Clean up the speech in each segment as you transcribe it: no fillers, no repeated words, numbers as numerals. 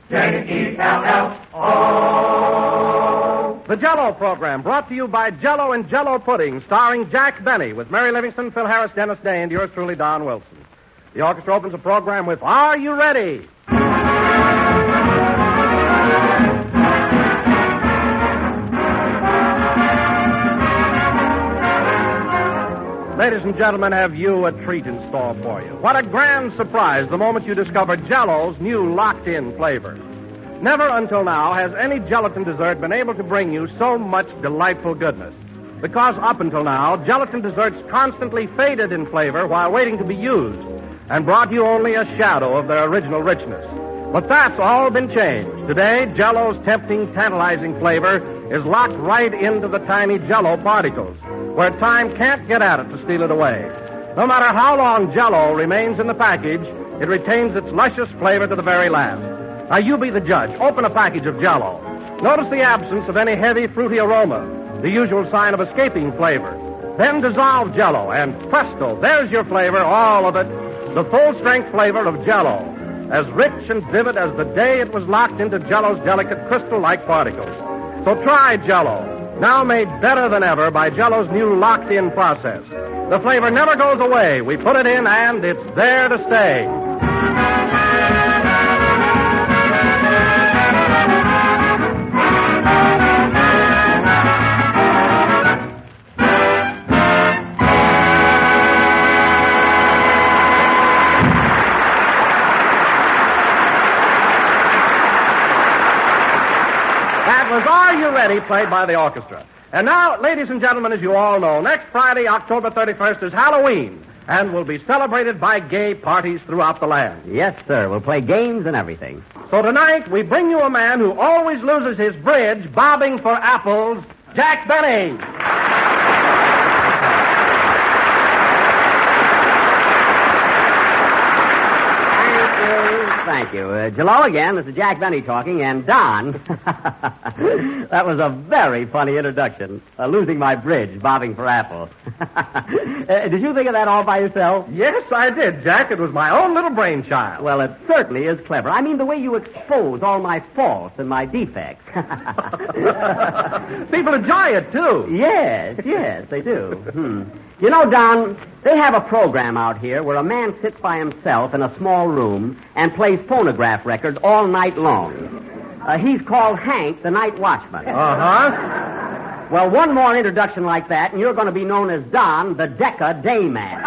J-E-L-L-O. The Jell-O program, brought to you by Jell-O and Jell-O Pudding, starring Jack Benny, with Mary Livingston, Phil Harris, Dennis Day, and yours truly, Don Wilson. The orchestra opens the program with Are You Ready? Ladies and gentlemen, have you a treat in store for you? What a grand surprise the moment you discover Jell-O's new locked-in flavor. Never until now has any gelatin dessert been able to bring you so much delightful goodness. Because up until now, gelatin desserts constantly faded in flavor while waiting to be used and brought you only a shadow of their original richness. But that's all been changed. Today, Jell-O's tempting, tantalizing flavor is locked right into the tiny Jell-O particles, where time can't get at it to steal it away. No matter how long Jell-O remains in the package, it retains its luscious flavor to the very last. Now, you be the judge. Open a package of Jell-O. Notice the absence of any heavy, fruity aroma, the usual sign of escaping flavor. Then dissolve Jell-O, and presto, there's your flavor, all of it, the full-strength flavor of Jell-O, as rich and vivid as the day it was locked into Jell-O's delicate crystal-like particles. So try Jell-O, now made better than ever by Jell-O's new locked-in process. The flavor never goes away. We put it in, and it's there to stay. Are You Ready, played by the orchestra. And now, ladies and gentlemen, as you all know, next Friday, October 31st, is Halloween, and will be celebrated by gay parties throughout the land. Yes, sir. We'll play games and everything. So tonight, we bring you a man who always loses his bridge bobbing for apples, Jack Benny. Thank you. Hello again. This is Jack Benny talking, and Don. That was a very funny introduction. Losing my bridge, bobbing for apples. Did you think of that all by yourself? Yes, I did, Jack. It was my own little brainchild. Well, it certainly is clever. I mean, the way you expose all my faults and my defects. People enjoy it, too. Yes, they do. You know, Don, they have a program out here where a man sits by himself in a small room and plays phonograph records all night long. He's called Hank, the Night Watchman. Uh-huh. Well, one more introduction like that, and you're going to be known as Don, the Decca Dayman.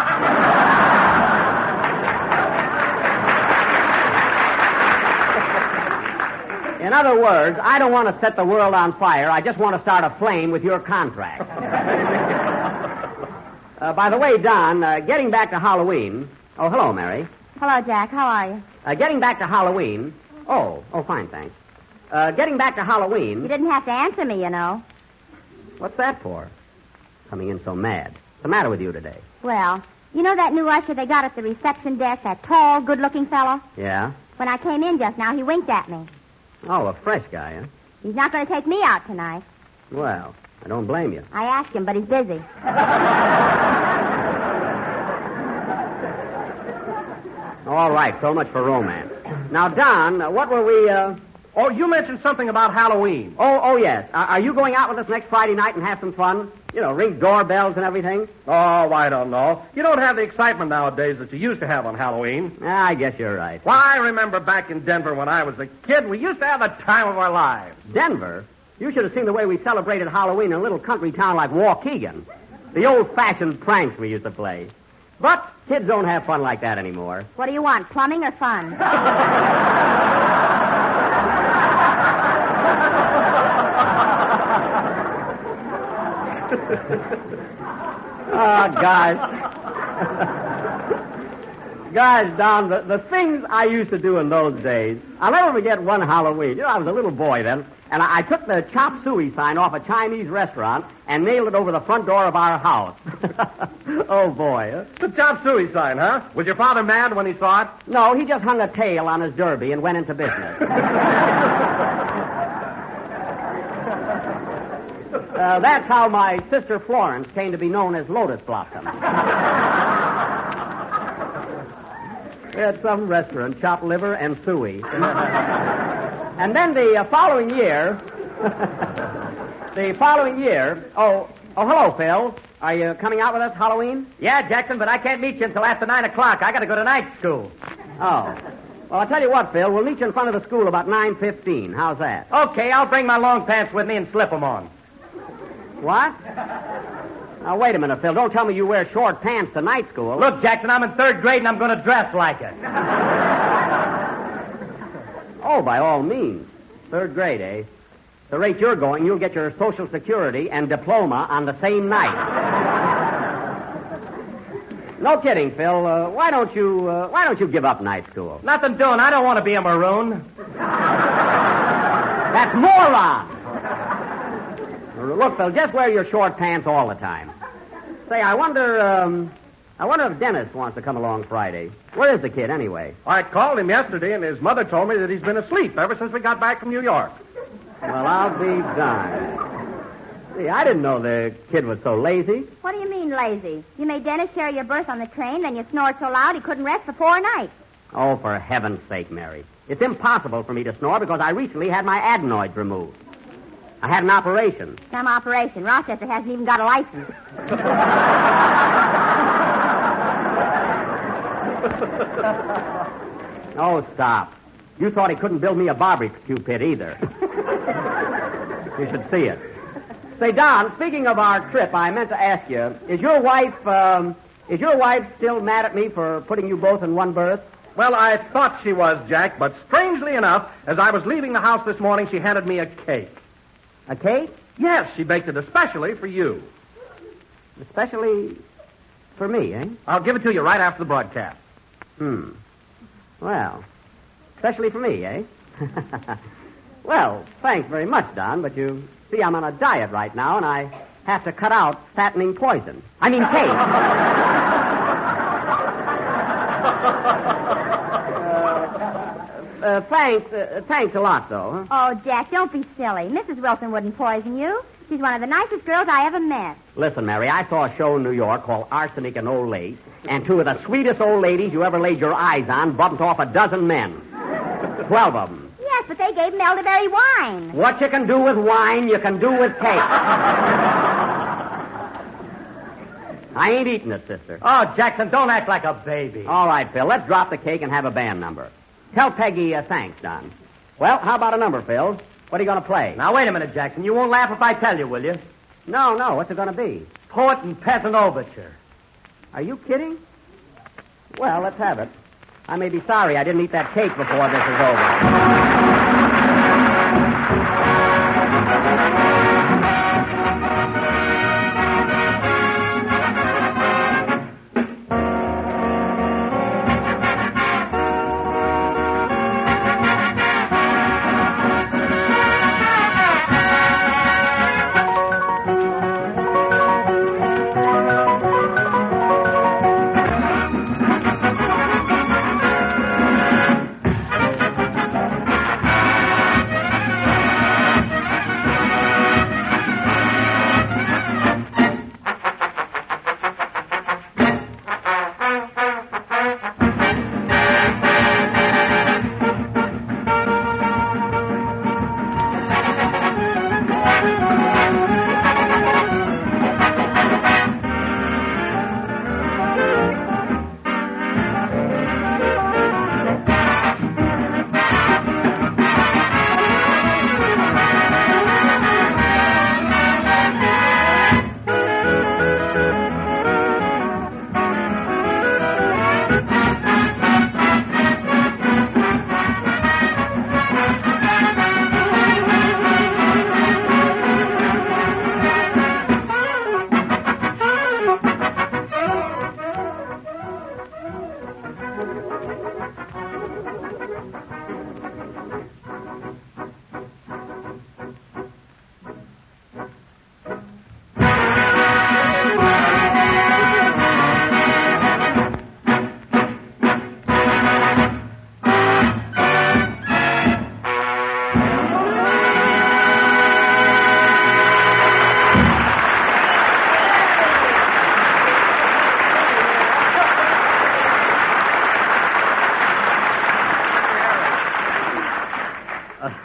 In other words, I don't want to set the world on fire. I just want to start a flame with your contract. By the way, Don, getting back to Halloween... Oh, hello, Mary. Hello, Jack. How are you? Getting back to Halloween... Oh, fine, thanks. Getting back to Halloween... You didn't have to answer me, you know. What's that for? Coming in so mad. What's the matter with you today? Well, you know that new usher they got at the reception desk, that tall, good-looking fellow? Yeah? When I came in just now, he winked at me. Oh, a fresh guy, huh? He's not going to take me out tonight. Well, I don't blame you. I asked him, but he's busy. All right, so much for romance. Now, Don, what were we, Oh, you mentioned something about Halloween. Oh, yes. Are you going out with us next Friday night and have some fun? You know, ring doorbells and everything? Oh, I don't know. You don't have the excitement nowadays that you used to have on Halloween. I guess you're right. Why, I remember back in Denver when I was a kid, we used to have the time of our lives. Denver? You should have seen the way we celebrated Halloween in a little country town like Waukegan. The old-fashioned pranks we used to play. But kids don't have fun like that anymore. What do you want, plumbing or fun? Guys. Guys, Don, the things I used to do in those days. I'll never forget one Halloween. You know, I was a little boy then, and I took the chop suey sign off a Chinese restaurant and nailed it over the front door of our house. Oh, boy. Huh? The chop suey sign, huh? Was your father mad when he saw it? No, he just hung a tail on his derby and went into business. That's how my sister Florence came to be known as Lotus Blossom. We had some restaurant, chopped liver and suey. And then the following year... Oh, hello, Phil. Are you coming out with us Halloween? Yeah, Jackson, but I can't meet you until after 9 o'clock. I got to go to night school. Oh. Well, I'll tell you what, Phil. We'll meet you in front of the school about 9:15. How's that? Okay, I'll bring my long pants with me and slip them on. What? Now, wait a minute, Phil. Don't tell me you wear short pants to night school. Look, Jackson, I'm in 3rd grade and I'm going to dress like it. Oh, by all means. 3rd grade, eh? The rate you're going, you'll get your Social Security and diploma on the same night. No kidding, Phil. Why don't you give up night school? Nothing doing. I don't want to be a maroon. That's moron. Look, Phil, just wear your short pants all the time. Say, I wonder if Dennis wants to come along Friday. Where is the kid, anyway? I called him yesterday, and his mother told me that he's been asleep ever since we got back from New York. Well, I'll be darned. See, I didn't know the kid was so lazy. What do you mean, lazy? You made Dennis share your berth on the train, then you snored so loud he couldn't rest for 4 nights. Oh, for heaven's sake, Mary. It's impossible for me to snore because I recently had my adenoids removed. I had an operation. Some operation. Rochester hasn't even got a license. Oh, stop. You thought he couldn't build me a barbecue pit either. You should see it. Say, Don, speaking of our trip, I meant to ask you, is your wife still mad at me for putting you both in one berth? Well, I thought she was, Jack, but strangely enough, as I was leaving the house this morning, she handed me a cake. A cake? Yes, she baked it especially for you. Especially for me, eh? I'll give it to you right after the broadcast. Well, especially for me, eh? Well, thanks very much, Don, but you see I'm on a diet right now, and I have to cut out fattening poison. I mean cake. Thanks a lot, though. Huh? Oh, Jack, don't be silly. Mrs. Wilson wouldn't poison you. She's one of the nicest girls I ever met. Listen, Mary, I saw a show in New York called Arsenic and Old Lace, and 2 of the sweetest old ladies you ever laid your eyes on bumped off a dozen men. 12 of them. Yes, but they gave him elderberry wine. What you can do with wine, you can do with cake. I ain't eating it, sister. Oh, Jackson, don't act like a baby. All right, Phil, let's drop the cake and have a band number. Tell Peggy thanks, Don. Well, how about a number, Phil? What are you going to play? Now, wait a minute, Jackson. You won't laugh if I tell you, will you? No. What's it going to be? Poet and Peasant Overture. Are you kidding? Well, let's have it. I may be sorry I didn't eat that cake before this is over.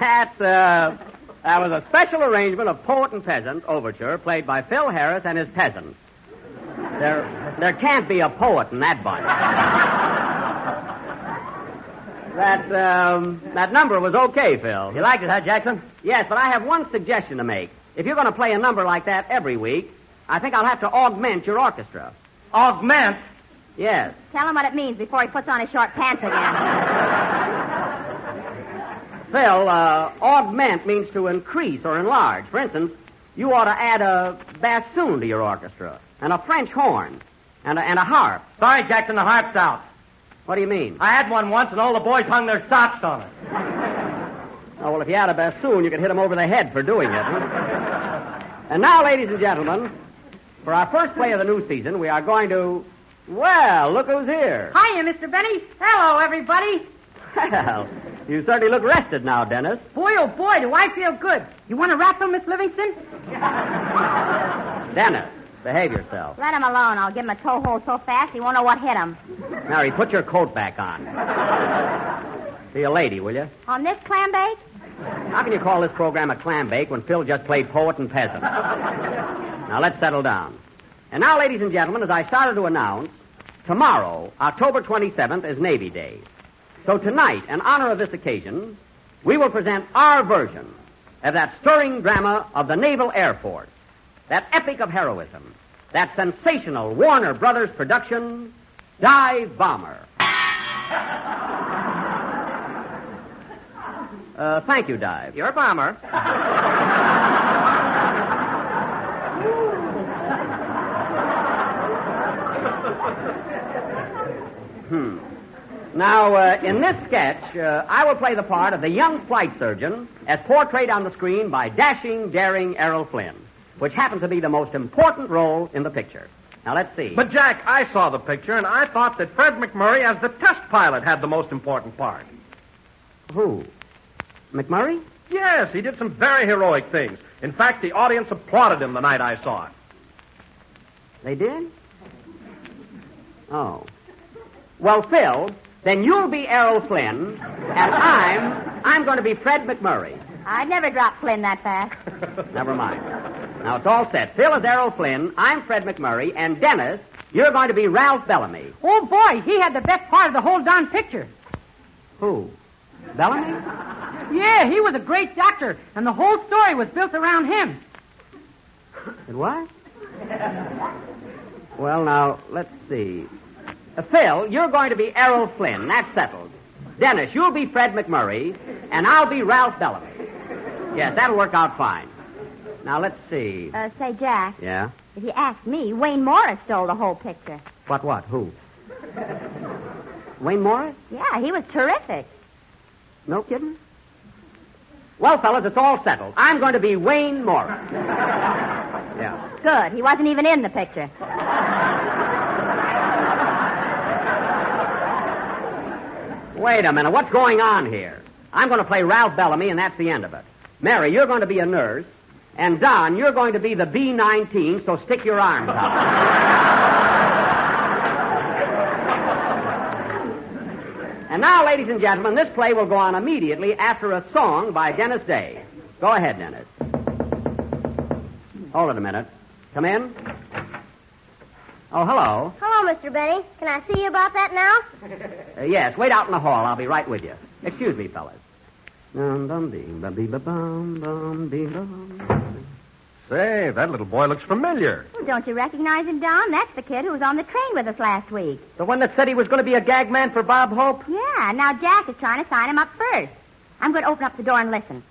That was a special arrangement of Poet and Peasant Overture played by Phil Harris and his peasants. There can't be a poet in that bunch. That number was okay, Phil. You liked it, huh, Jackson? Yes, but I have one suggestion to make. If you're going to play a number like that every week, I think I'll have to augment your orchestra. Augment? Yes. Tell him what it means before he puts on his short pants again. Phil, augment means to increase or enlarge. For instance, you ought to add a bassoon to your orchestra, and a French horn, and a harp. Sorry, Jackson, the harp's out. What do you mean? I had one once, and all the boys hung their socks on it. Oh, well, if you had a bassoon, you could hit them over the head for doing it. Huh? And now, ladies and gentlemen, for our first play of the new season, we are going to... Well, look who's here. Hiya, Mr. Benny. Hello, everybody. Well, you certainly look rested now, Dennis. Boy, oh boy, do I feel good. You want a raffle, Miss Livingston? Dennis, behave yourself. Let him alone. I'll give him a toe hold so fast he won't know what hit him. Mary, put your coat back on. Be a lady, will you? On this clam bake? How can you call this program a clam bake when Phil just played Poet and Peasant? Now, let's settle down. And now, ladies and gentlemen, as I started to announce, tomorrow, October 27th, is Navy Day. So tonight, in honor of this occasion, we will present our version of that stirring drama of the Naval Air Force, that epic of heroism, that sensational Warner Brothers production, Dive Bomber. Thank you, Dive. You're a bomber. Now, in this sketch, I will play the part of the young flight surgeon as portrayed on the screen by dashing, daring Errol Flynn, which happens to be the most important role in the picture. Now, let's see. But, Jack, I saw the picture, and I thought that Fred McMurray, as the test pilot, had the most important part. Who? McMurray? Yes, he did some very heroic things. In fact, the audience applauded him the night I saw it. They did? Oh. Well, Phil, then you'll be Errol Flynn, and I'm going to be Fred McMurray. I'd never drop Flynn that fast. Never mind. Now, it's all set. Phil is Errol Flynn, I'm Fred McMurray, and Dennis, you're going to be Ralph Bellamy. Oh, boy, he had the best part of the whole darn picture. Who? Bellamy? Yeah, he was a great doctor, and the whole story was built around him. And what? Well, now, let's see. Phil, you're going to be Errol Flynn. That's settled. Dennis, you'll be Fred McMurray, and I'll be Ralph Bellamy. Yes, that'll work out fine. Now, let's see. Say, Jack. Yeah? If you ask me, Wayne Morris stole the whole picture. What? Who? Wayne Morris? Yeah, he was terrific. No kidding? Well, fellas, it's all settled. I'm going to be Wayne Morris. Yeah. Good. He wasn't even in the picture. Wait a minute. What's going on here? I'm going to play Ralph Bellamy, and that's the end of it. Mary, you're going to be a nurse. And Don, you're going to be the B-19, so stick your arms out. And now, ladies and gentlemen, this play will go on immediately after a song by Dennis Day. Go ahead, Dennis. Hold it a minute. Come in. Oh, hello. Hello, Mr. Benny. Can I see you about that now? Yes, wait out in the hall. I'll be right with you. Excuse me, fellas. Say, that little boy looks familiar. Well, don't you recognize him, Don? That's the kid who was on the train with us last week. The one that said he was going to be a gag man for Bob Hope? Yeah, now Jack is trying to sign him up first. I'm going to open up the door and listen.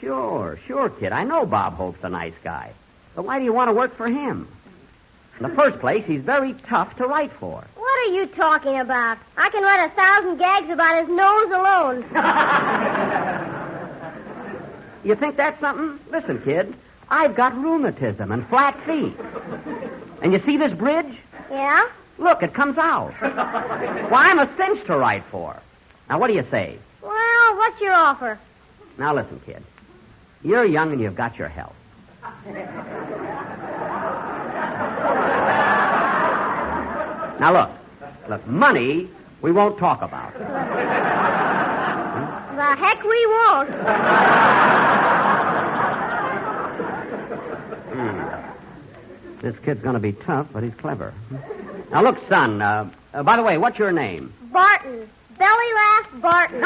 Sure, kid. I know Bob Hope's a nice guy. But why do you want to work for him? In the first place, he's very tough to write for. What are you talking about? I can write 1,000 gags about his nose alone. You think that's something? Listen, kid, I've got rheumatism and flat feet. And you see this bridge? Yeah? Look, it comes out. Why, I'm a cinch to write for. Now, what do you say? Well, what's your offer? Now, listen, kid. You're young and you've got your health. Now, look, money we won't talk about. we won't. This kid's going to be tough, but he's clever. Now, look, son, by the way, what's your name? Barton. Belly laugh Barton.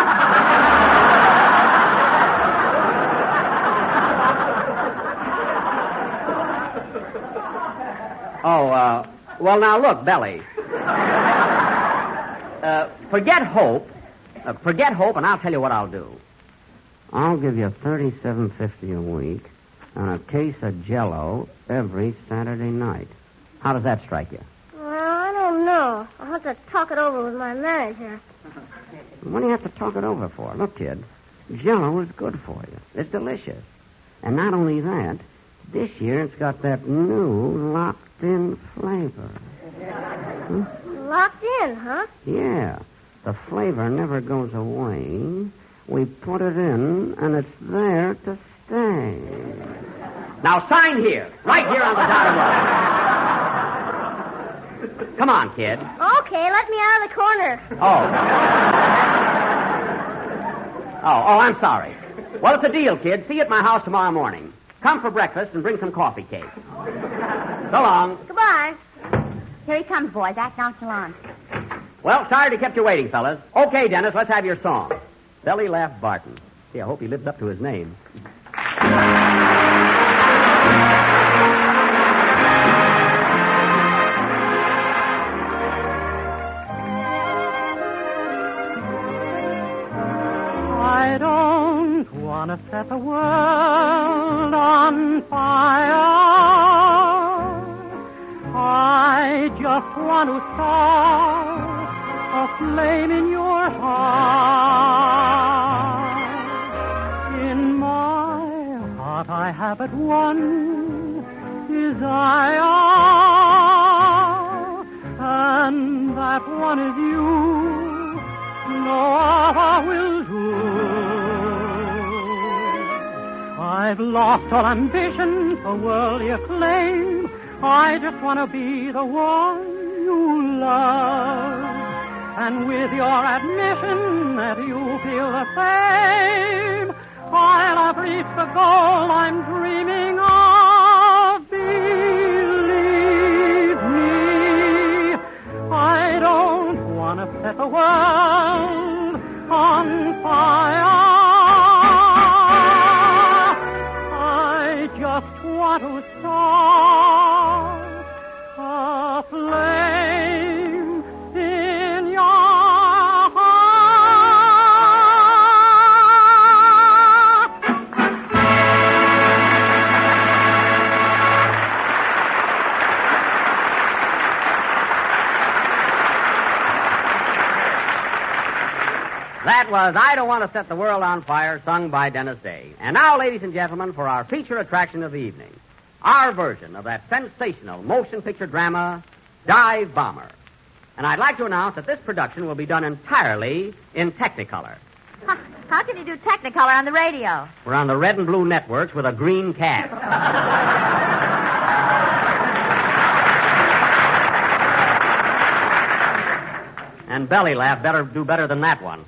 Well, now, look, Belly. Forget hope, and I'll tell you what I'll do. I'll give you $37.50 a week and a case of Jell-O every Saturday night. How does that strike you? Well, I don't know. I'll have to talk it over with my manager. What do you have to talk it over for? Look, kid, Jell-O is good for you. It's delicious. And not only that, this year it's got that new locked-in flavor. Locked in, huh? Yeah. The flavor never goes away. We put it in, and it's there to stay. Now sign here. Right here on the dotted line. Come on, kid. Okay, let me out of the corner. Oh, I'm sorry. Well, it's a deal, kid. See you at my house tomorrow morning. Come for breakfast and bring some coffee cake. So long. Goodbye. Here he comes, boys. Act nonchalant. Well, sorry to kept you waiting, fellas. Okay, Dennis, let's have your song. Belly Laugh Barton. Gee, I hope he lives up to his name. I don't want to set the world on fire. I just want to start a flame in your heart. In my heart I have but one desire, and that one is you. No other will do. I've lost all ambition for worldly acclaim. I just want to be the one you love. And with your admission that you feel the same, I'll have reached the goal I'm dreaming of. Believe me, I don't want to set the world on fire. I just want to start a flame in your heart. That was I Don't Want to Set the World on Fire, sung by Dennis Day. And now, ladies and gentlemen, for our feature attraction of the evening, our version of that sensational motion picture drama, Dive Bomber. And I'd like to announce that this production will be done entirely in Technicolor. How can you do Technicolor on the radio? We're on the red and blue networks with a green cast. And Belly Laugh better do better than that one.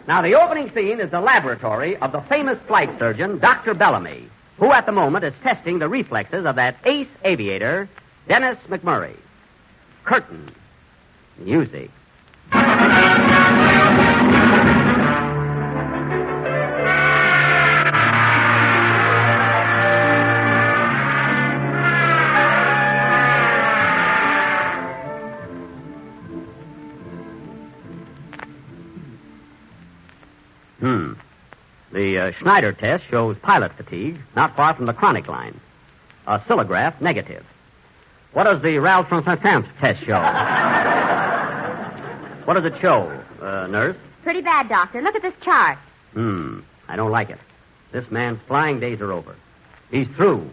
Now, the opening scene is the laboratory of the famous flight surgeon, Dr. Bellamy, who at the moment is testing the reflexes of that ace aviator, Dennis McMurray. Curtain. Music. The Schneider test shows pilot fatigue, not far from the chronic line. A oscillograph, negative. What does the Ralph from Saint-Saëns test show? What does it show, nurse? Pretty bad, Doctor. Look at this chart. I don't like it. This man's flying days are over. He's through.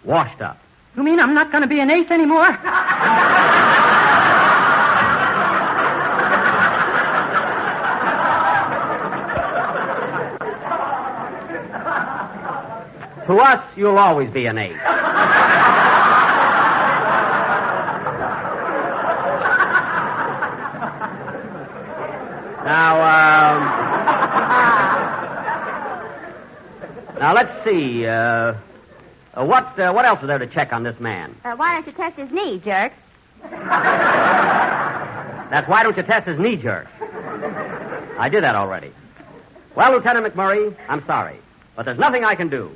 Washed up. You mean I'm not going to be an ace anymore? To us, you'll always be an ace. Now, Now, let's see. What else is there to check on this man? Why don't you test his knee, jerk? That's why don't you test his knee jerk? I did that already. Well, Lieutenant McMurray, I'm sorry, but there's nothing I can do.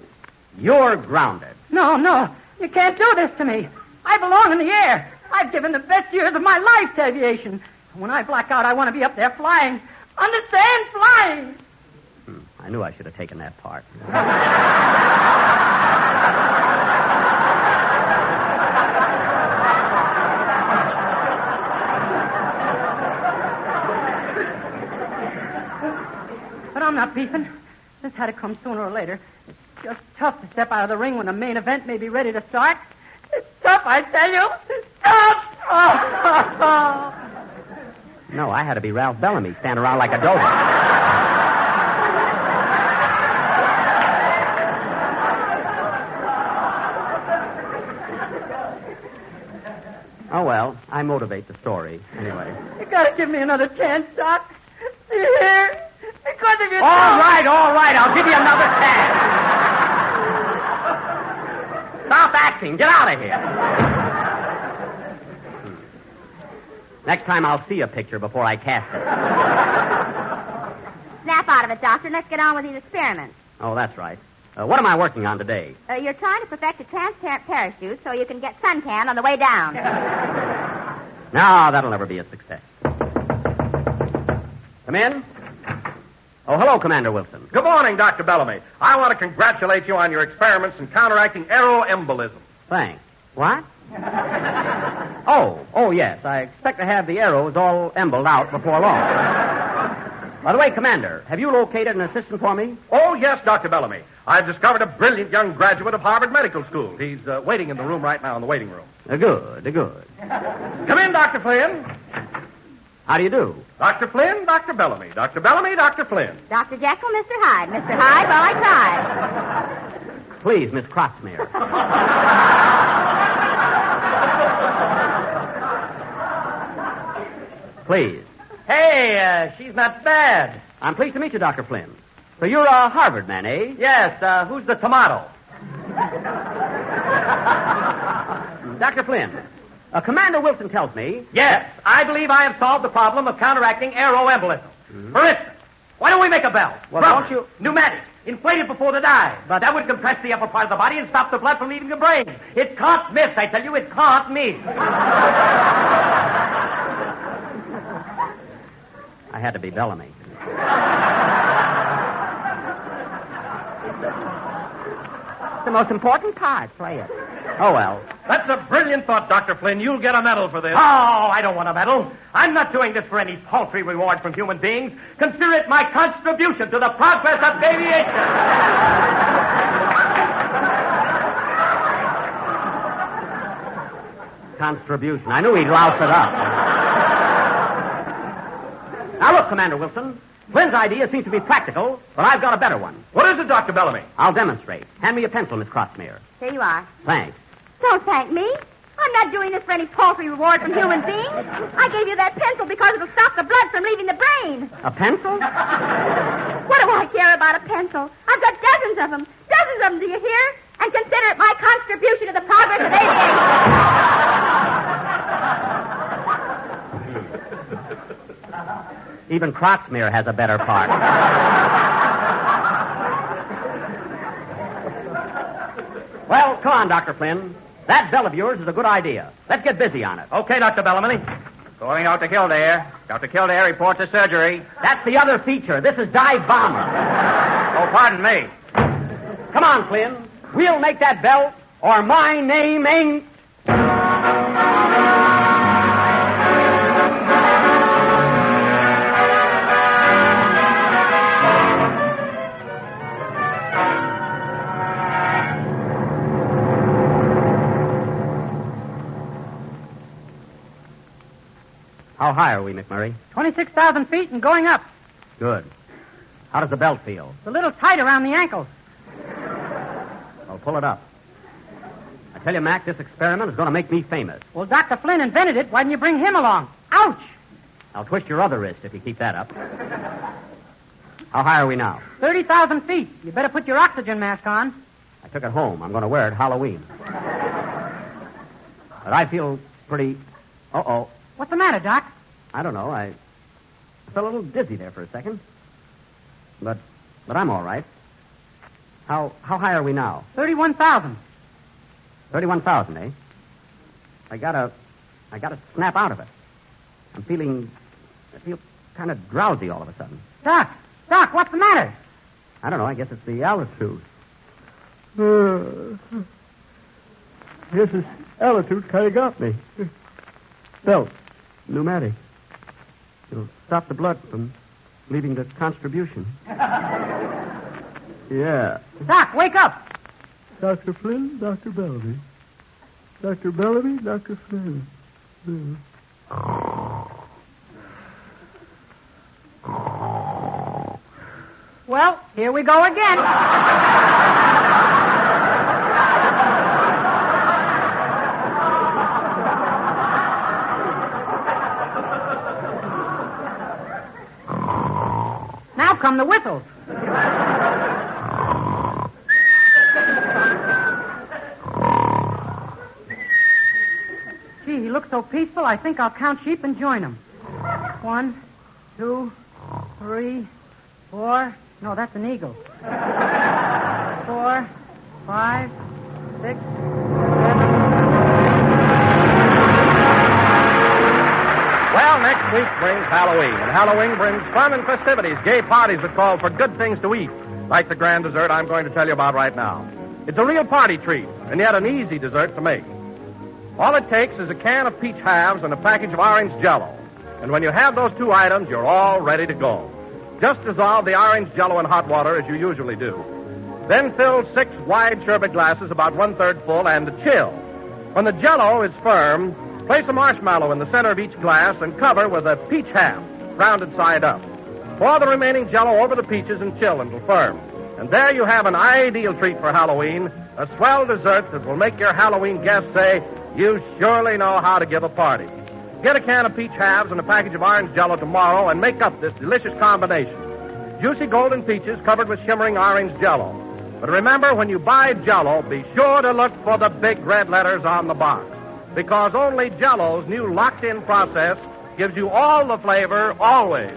You're grounded. No, you can't do this to me. I belong in the air. I've given the best years of my life to aviation. When I black out, I want to be up there flying. Understand? Flying. I knew I should have taken that part. But I'm not beefing. This had to come sooner or later. It's just tough to step out of the ring when the main event may be ready to start. It's tough, I tell you. It's tough. No, I had to be Ralph Bellamy, stand around like a dope. Oh, well, I motivate the story, anyway. You gotta give me another chance, Doc. Do you hear? Because if you All right, I'll give you another chance. Stop acting. Get out of here. Next time I'll see a picture before I cast it. Snap out of it, Doctor. Let's get on with these experiments. Oh, that's right. What am I working on today? You're trying to perfect a transparent parachute so you can get suntan on the way down. No, that'll never be a success. Come in. Oh, hello, Commander Wilson. Good morning, Dr. Bellamy. I want to congratulate you on your experiments in counteracting aeroembolism. Thanks. What? Oh, yes. I expect to have the arrows all emboled out before long. By the way, Commander, have you located an assistant for me? Oh, yes, Dr. Bellamy. I've discovered a brilliant young graduate of Harvard Medical School. He's waiting in the room right now in the waiting room. Good. Come in, Dr. Flynn. How do you do? Dr. Flynn, Dr. Bellamy. Dr. Bellamy, Dr. Flynn. Dr. Jekyll, Mr. Hyde. Mr. Hyde, well, I tried. Please, Miss Krotzmere. Please. Hey, she's not bad. I'm pleased to meet you, Dr. Flynn. So you're a Harvard man, eh? Yes, who's the tomato? Dr. Flynn, Commander Wilson tells me... Yes, I believe I have solved the problem of counteracting aeroembolism. Mm-hmm. For instance, why don't we make a bell? Well, Rubber, don't you... Pneumatic, inflated before the dive. But that would compress the upper part of the body and stop the blood from leaving the brain. It can't miss, I tell you, it can't miss. I had to be Bellamy. It's the most important part. Play it. Oh, well. That's a brilliant thought, Dr. Flynn. You'll get a medal for this. Oh, I don't want a medal. I'm not doing this for any paltry reward from human beings. Consider it my contribution to the progress of aviation. Contribution. I knew he'd louse it up. Now, look, Commander Wilson. Flynn's idea seems to be practical, but I've got a better one. What is it, Dr. Bellamy? I'll demonstrate. Hand me a pencil, Miss Krotzmere. Here you are. Thanks. Don't thank me. I'm not doing this for any paltry reward from human beings. I gave you that pencil because it'll stop the blood from leaving the brain. A pencil? What do I care about a pencil? I've got dozens of them. Dozens of them, do you hear? And consider it my contribution to the progress of aviation. Even Krotzmere has a better part. Well, come on, Dr. Flynn. That bell of yours is a good idea. Let's get busy on it. Okay, Dr. Bellamy. Going out to Kildare. Dr. Kildare reports a surgery. That's the other feature. This is dive bomber. Oh, pardon me. Come on, Flynn. We'll make that bell, or my name ain't... How high are we, McMurray? 26,000 feet and going up. Good. How does the belt feel? It's a little tight around the ankles. Well, pull it up. I tell you, Mac, this experiment is going to make me famous. Well, Dr. Flynn invented it. Why didn't you bring him along? Ouch! I'll twist your other wrist if you keep that up. How high are we now? 30,000 feet. You better put your oxygen mask on. I took it home. I'm going to wear it Halloween. But I feel pretty... Uh-oh. What's the matter, Doc? I don't know. I felt a little dizzy there for a second. But I'm all right. How high are we now? 31,000. 31,000, eh? I gotta snap out of it. I feel kind of drowsy all of a sudden. Doc, what's the matter? I don't know. I guess it's the altitude. Guess this altitude kind of got me. Belt, pneumatic. It'll stop the blood from leaving the contribution. Yeah. Doc, wake up. Dr. Flynn, Dr. Bellamy. Dr. Bellamy, Dr. Flynn. Well, here we go again. Now come the whistles. Gee, he looks so peaceful, I think I'll count sheep and join him. 1, 2, 3, 4. No, that's an eagle. 4, 5, 6, 7. Well, next week brings Halloween, and Halloween brings fun and festivities, gay parties that call for good things to eat, like the grand dessert I'm going to tell you about right now. It's a real party treat, and yet an easy dessert to make. All it takes is a can of peach halves and a package of orange Jell-O. And when you have those two items, you're all ready to go. Just dissolve the orange Jell-O in hot water as you usually do. Then fill 6 wide sherbet glasses about 1/3 full and chill. When the Jell-O is firm, place a marshmallow in the center of each glass and cover with a peach half, rounded side up. Pour the remaining Jell-O over the peaches and chill until firm. And there you have an ideal treat for Halloween, a swell dessert that will make your Halloween guests say, "You surely know how to give a party." Get a can of peach halves and a package of orange Jell-O tomorrow and make up this delicious combination. Juicy golden peaches covered with shimmering orange Jell-O. But remember, when you buy Jell-O, be sure to look for the big red letters on the box. Because only Jell-O's new locked-in process gives you all the flavor, always.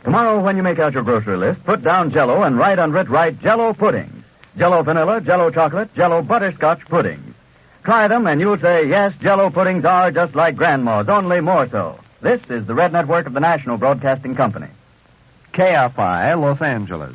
Tomorrow, when you make out your grocery list, put down Jell-O and right under it write Jell-O puddings. Jell-O vanilla, Jell-O chocolate, Jell-O butterscotch puddings. Try them and you'll say, yes, Jell-O puddings are just like Grandma's, only more so. This is the Red Network of the National Broadcasting Company. KFI, Los Angeles.